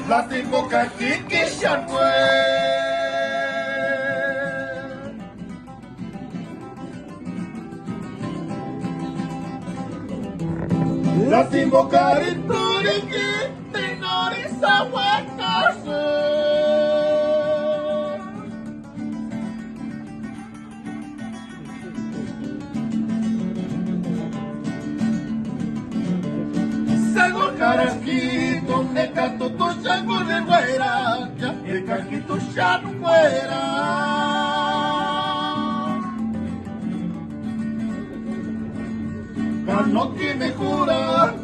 La tengo que aquí que ya no es. La tengo que te nariza huecas. Sago carajito, me canto tu chango de güera, ya el cajito ya no fuera. Gano que me jura.